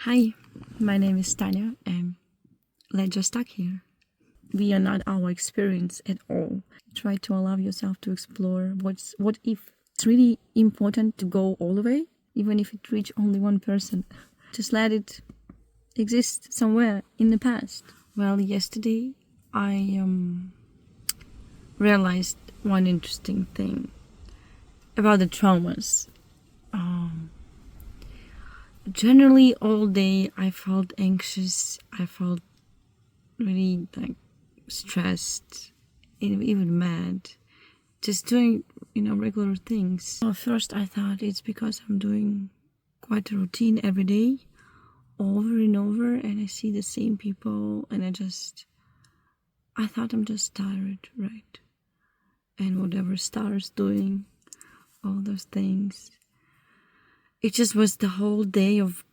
Hi, my name is Tanya, and let's just start here. We are not our experience at all. Try to allow yourself to explore what if it's really important to go all the way, even if it reach only one person. Just let it exist somewhere in the past. Well, yesterday I realized one interesting thing about the traumas. Generally, all day I felt anxious. I felt really stressed, even mad, just doing regular things. At first I thought it's because I'm doing quite a routine every day, over and over, and I see the same people, and I thought I'm just tired, right? And whatever starts doing all those things, it just was the whole day of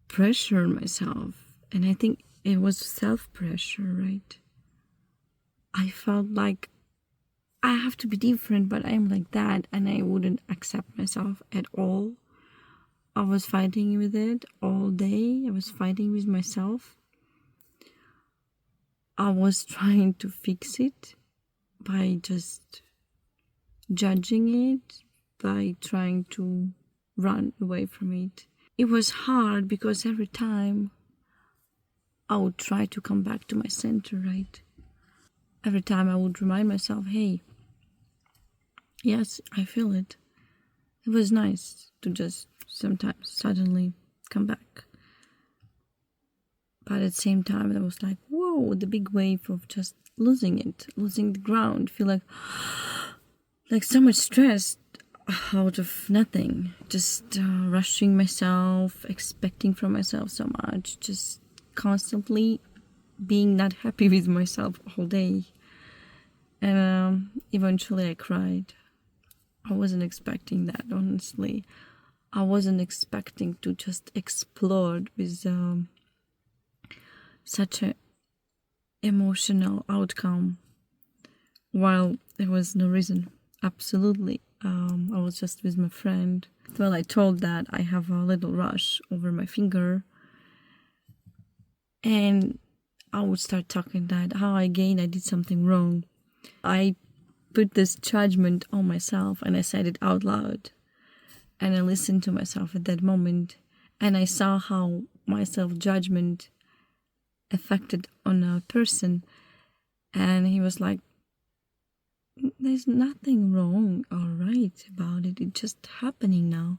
pressure on myself. And I think it was self-pressure, right? I felt like I have to be different, but I'm like that, and I wouldn't accept myself at all. I was fighting with it all day. I was fighting with myself. I was trying to fix it by just judging it, by trying to run away from it. It was hard because every time I would try to come back to my center, right? Every time I would remind myself, hey, yes, I feel it. It was nice to just sometimes suddenly come back. But at the same time, I was like, whoa, the big wave of just losing it, losing the ground, feel like so much stress out of nothing, just rushing myself, expecting from myself so much, just constantly being not happy with myself all day. And eventually I cried. I wasn't expecting that, honestly. I wasn't expecting to just explode with such a emotional outcome while there was no reason. Absolutely. I was just with my friend. Well, I told that I have a little rush over my finger, and I would start talking that how again I did something wrong. I put this judgment on myself, and I said it out loud, and I listened to myself at that moment, and I saw how my self-judgment affected on a person, and he was like, there's nothing wrong or right about it, it's just happening now.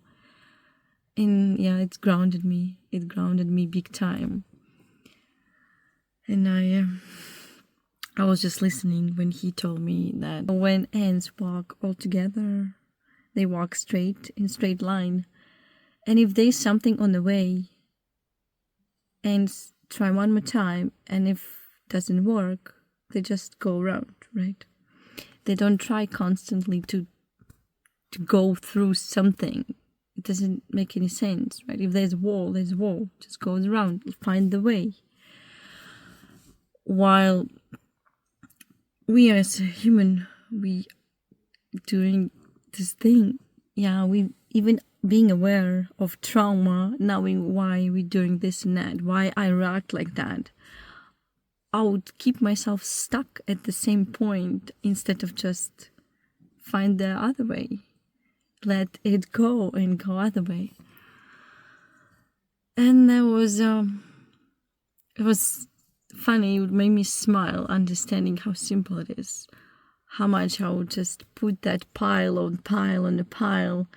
And yeah, it grounded me big time. And I was just listening when he told me that when ants walk all together, they walk straight in straight line, and if there's something on the way, ants try one more time, and if it doesn't work, they just go around, right? They don't try constantly to go through something. It doesn't make any sense, right? If there's a wall, there's a wall. Just goes around, find the way. While we as a human, we doing this thing, yeah, we even being aware of trauma, knowing why we're doing this and that, why I react like that, I would keep myself stuck at the same point instead of just find the other way. Let it go and go other way. And it was funny. It would make me smile, understanding how simple it is. How much I would just put that pile on the pile,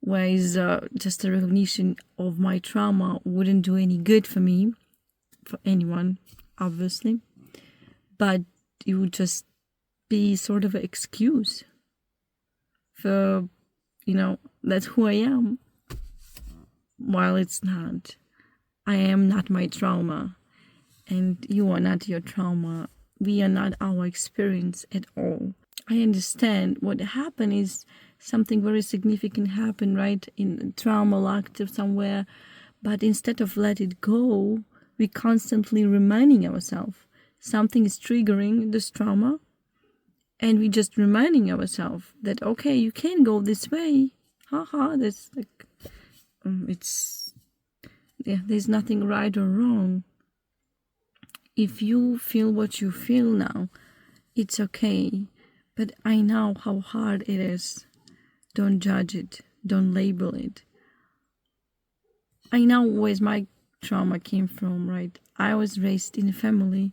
where is just a recognition of my trauma wouldn't do any good for me, for anyone, obviously. But it would just be sort of an excuse for, that's who I am. While it's not. I am not my trauma, and you are not your trauma. We are not our experience at all. I understand what happened is something very significant happened, right? In trauma locked up somewhere, but instead of let it go, we constantly reminding ourselves something is triggering this trauma, and we just reminding ourselves that, okay, you can go this way. Haha, that's like, it's Yeah, there's nothing right or wrong. If you feel what you feel now, it's okay. But I know how hard it is. Don't judge it. Don't label it. I know where my trauma came from, right? I was raised in a family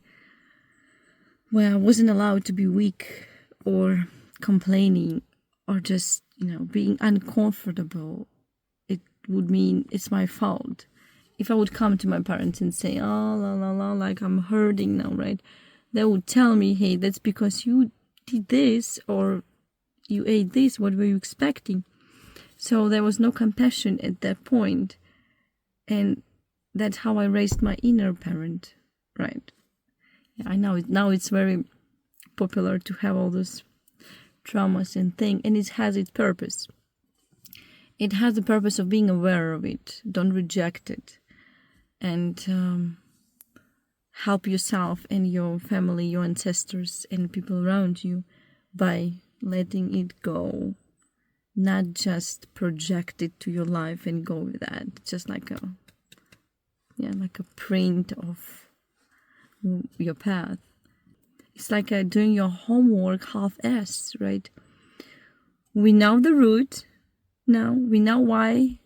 where I wasn't allowed to be weak or complaining or just, being uncomfortable. It would mean it's my fault. If I would come to my parents and say, oh, la, la, la, like I'm hurting now, right? They would tell me, hey, that's because you did this or you ate this. What were you expecting? So there was no compassion at that point. And that's how I raised my inner parent, right? Yeah, I know now it's very popular to have all those traumas and things, and it has its purpose. It has the purpose of being aware of it. Don't reject it. And help yourself and your family, your ancestors, and people around you by letting it go. Not just project it to your life and go with that. Just like a print of your path. It's like doing your homework half-ass, right? We know the root. Now we know why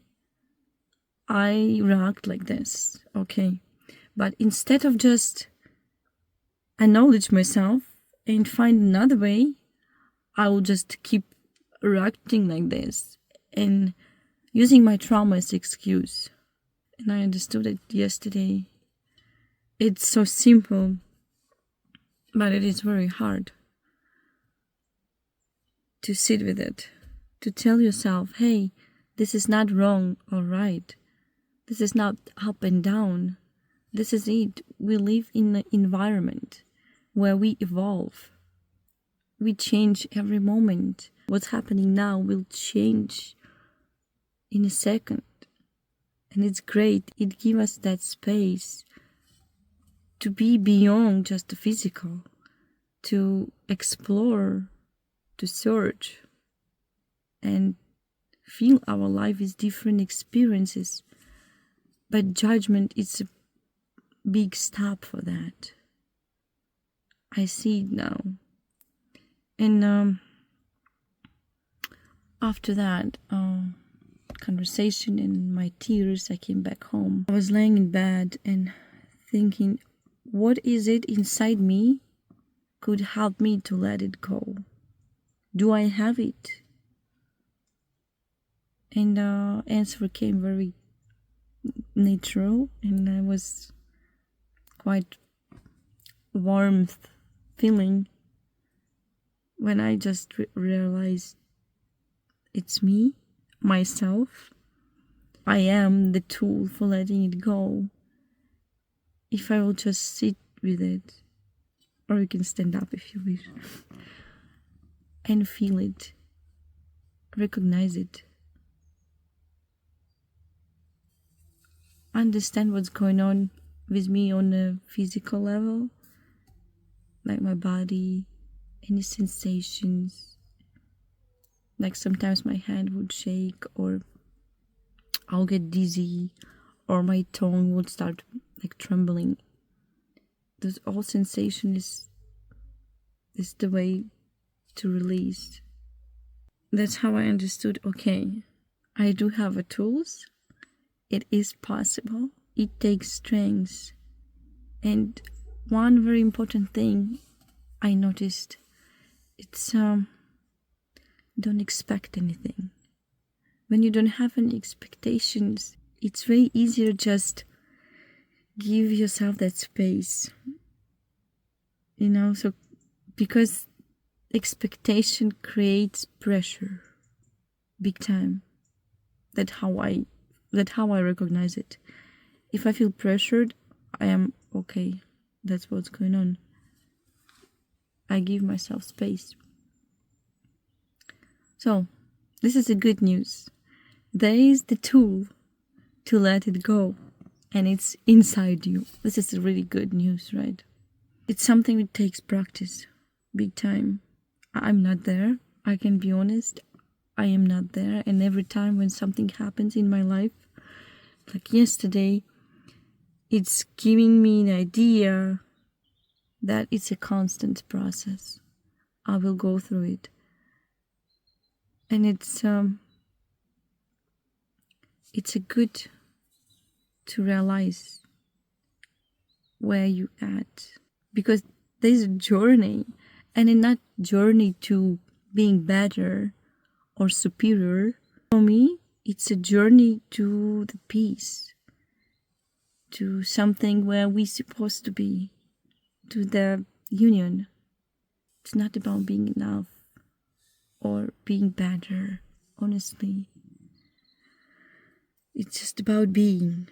I react like this, okay? But instead of just acknowledge myself and find another way, I will just keep reacting like this and using my trauma as excuse. And I understood it yesterday. It's so simple, but it is very hard to sit with it, to tell yourself, hey, this is not wrong or right. This is not up and down. This is it. We live in an environment where we evolve. We change every moment. What's happening now will change in a second. And it's great. It gives us that space to be beyond just the physical, to explore, to search, and feel our life is different experiences. But judgment is a big stop for that. I see it now. And after that conversation and my tears, I came back home. I was laying in bed and thinking, what is it inside me could help me to let it go? Do I have it? And the answer came very natural, and I was quite warmth feeling when I just realized it's me, myself. I am the tool for letting it go. If I will just sit with it, or you can stand up if you wish, and feel it, recognize it, understand what's going on with me on a physical level, like my body, any sensations, like sometimes my hand would shake, or I'll get dizzy, or my tongue would start like trembling. Those all sensations is the way to release. That's how I understood, okay, I do have a tools. It is possible. It takes strength. And one very important thing I noticed, it's don't expect anything. When you don't have any expectations, it's very easier just give yourself that space. So because expectation creates pressure big time. That's how I recognize it. If I feel pressured, I am okay. That's what's going on. I give myself space. So, this is the good news. There is the tool to let it go, and it's inside you. This is really good news, right? It's something that takes practice, big time. I'm not there. I can be honest. I am not there. And every time when something happens in my life, like yesterday, it's giving me an idea that it's a constant process. I will go through it. And it's a good to realize where you at, because there's a journey, and in that journey to being better or superior, for me it's a journey to the peace, to something where we're supposed to be, to the union. It's not about being enough or being better, honestly. It's just about being.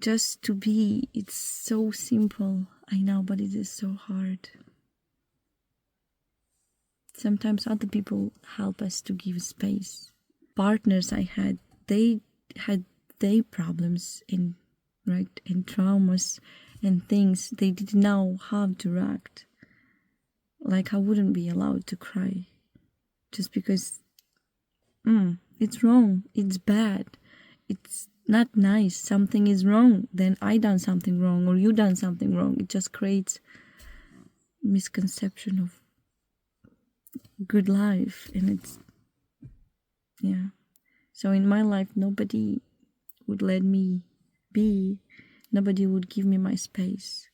Just to be. It's so simple, I know, but it is so hard. Sometimes other people help us to give space. Partners I had, they had their problems and traumas and things. They didn't know how to react. Like I wouldn't be allowed to cry just because it's wrong, it's bad, it's not nice, something is wrong, then I done something wrong or you done something wrong. It just creates misconception of good life, and it's so in my life nobody would let me be, nobody would give me my space,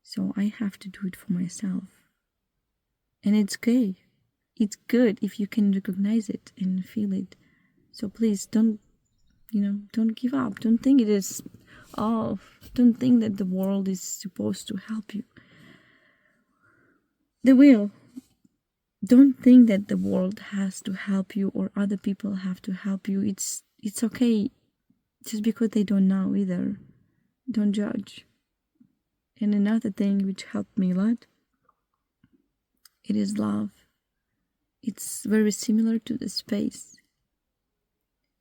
so I have to do it for myself. And it's okay, it's good if you can recognize it and feel it. So please don't give up. Don't think it is don't think that the world is supposed to help you. They will. Don't think that the world has to help you or other people have to help you. It's okay just because they don't know either. Don't judge. And another thing which helped me a lot, it is love. It's very similar to the space.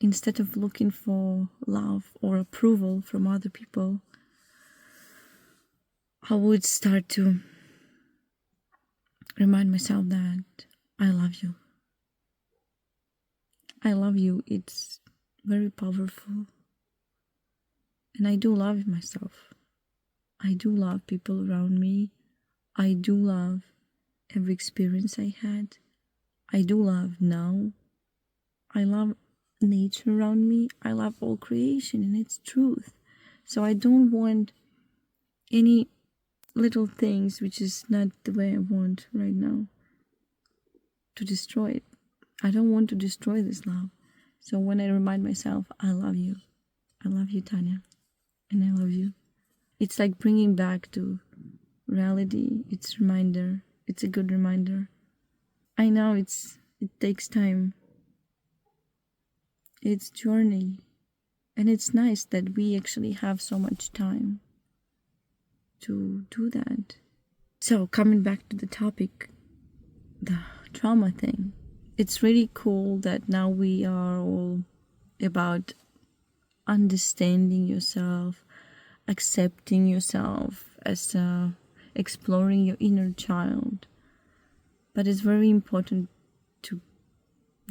Instead of looking for love or approval from other people, I would start to remind myself that I love you. I love you. It's very powerful. And I do love myself. I do love people around me. I do love every experience I had. I do love now. I love nature around me. I love all creation and its truth. So I don't want any little things which is not the way I want right now to destroy it. I don't want to destroy this love. So when I remind myself, I love you, Tanya, and I love you, it's like bringing back to reality. It's a reminder. It's a good reminder. I know it takes time. It's journey, and it's nice that we actually have so much time to do that. So coming back to the topic, the trauma thing, it's really cool that now we are all about understanding yourself, accepting yourself, as exploring your inner child. But it's very important to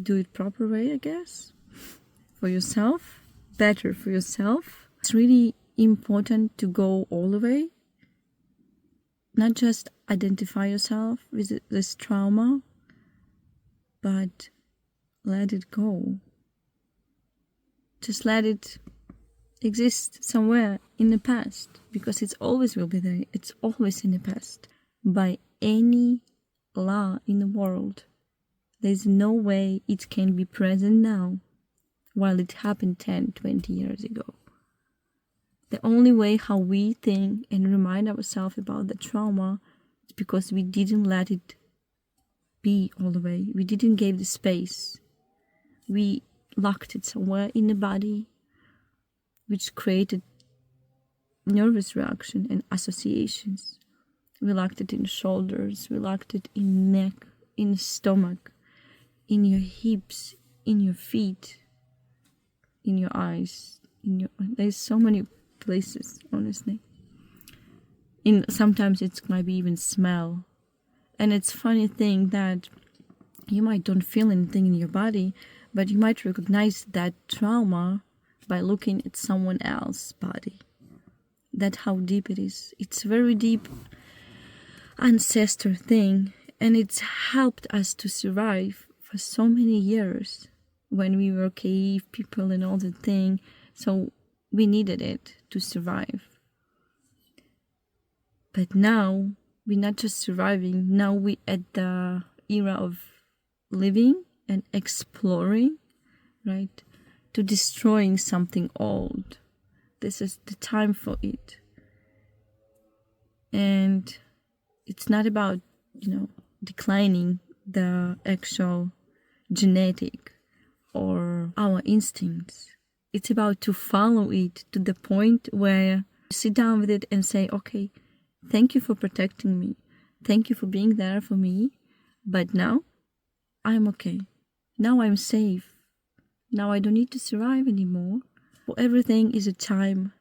do it proper way, I guess, for yourself, better for yourself. It's really important to go all the way, not just identify yourself with this trauma, but let it go. Just let it exist somewhere in the past, because it always will be there. It's always in the past. By any law in the world, there's no way it can be present now while it happened 10, 20 years ago. The only way how we think and remind ourselves about the trauma is because we didn't let it be all the way. We didn't give the space. We locked it somewhere in the body, which created nervous reaction and associations. We locked it in shoulders, we locked it in neck, in stomach, in your hips, in your feet, in your eyes, there's so many places, honestly. Sometimes it might be even smell. And it's funny thing that you might don't feel anything in your body, but you might recognize that trauma by looking at someone else's body. That's how deep it is. It's very deep ancestor thing, and it's helped us to survive for so many years when we were cave people and all the thing. So we needed it to survive. But now we're not just surviving. Now we at the era of living and exploring, right? To destroying something old. This is the time for it. And it's not about, declining the actual genetic or our instincts. It's about to follow it to the point where you sit down with it and say, okay, thank you for protecting me. Thank you for being there for me. But now I'm okay. Now I'm safe. Now I don't need to survive anymore. For everything is a time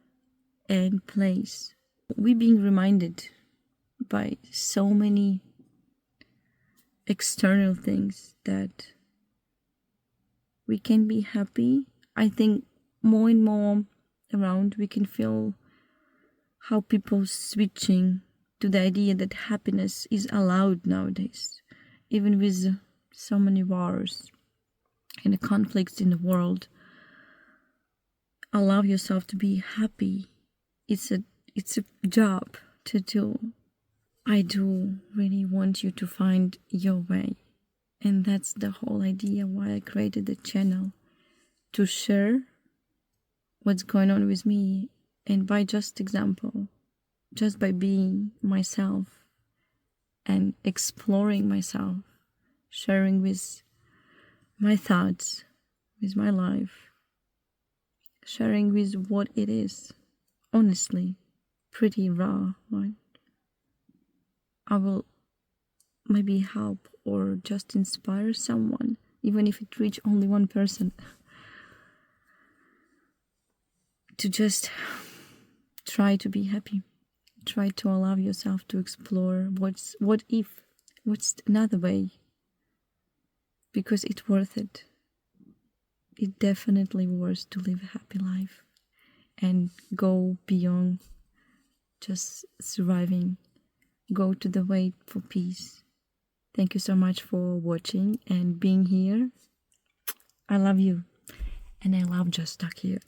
and place. We're being reminded by so many external things that we can be happy. I think more and more around we can feel how people switching to the idea that happiness is allowed nowadays, even with so many wars and the conflicts in the world. Allow yourself to be happy. It's a job to do. I do really want you to find your way. And that's the whole idea why I created the channel, to share what's going on with me. And by just example, just by being myself and exploring myself, sharing with my thoughts, with my life, sharing with what it is, honestly, pretty raw, right? I will maybe help or just inspire someone, even if it reach only one person, to just try to be happy. Try to allow yourself to explore what's another way, because it's worth it. It's definitely worth to live a happy life and go beyond just surviving. Go to the way for peace. Thank you so much for watching and being here. I love you, and I love Just Stuck Here.